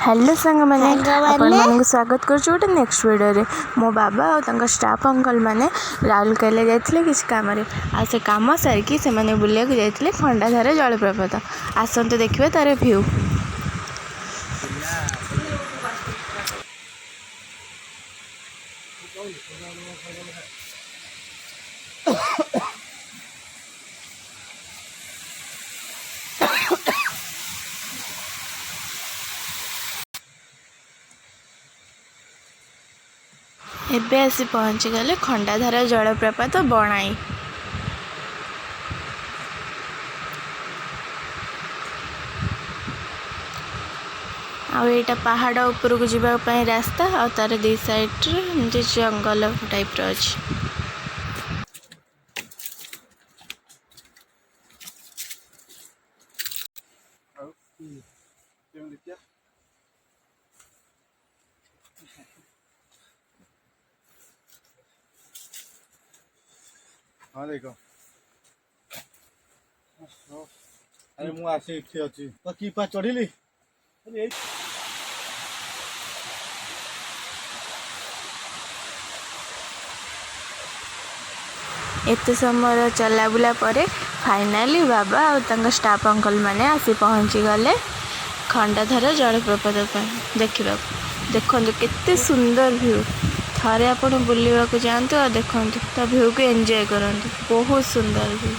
Hello सांग मैंने आपण स्वागत कर गोटे नेक्स्ट वीडियो मो बाबा और स्टाफ अंकल मैंने राउरकेला जाते किसी कम आ से कम सारिकी से बुलिया जाते खंडाधार जलप्रपात आसतु देखिए तार भ्यू। एबे आसी पहुँची गले खंडाधार जलप्रपात बनाई। आईटा पहाड़ ऊपर को जावाई रास्ता और तार दी साइड जंगल टाइप रही। हाँ देख अरे मु आसे इथे अछि तो की पा चढ़िली अरे एत समय चला बुला पर फाइनाली बाबा और स्टाफ अंकल मैंने आसी पहुँची गले खंडाधार जलप्रपात देखा। देखो केते सुंदर व्यू थारे आपण बुलवाक जातु और देखो भ्यू को एंजॉय करंतु बहुत सुंदर व्यू।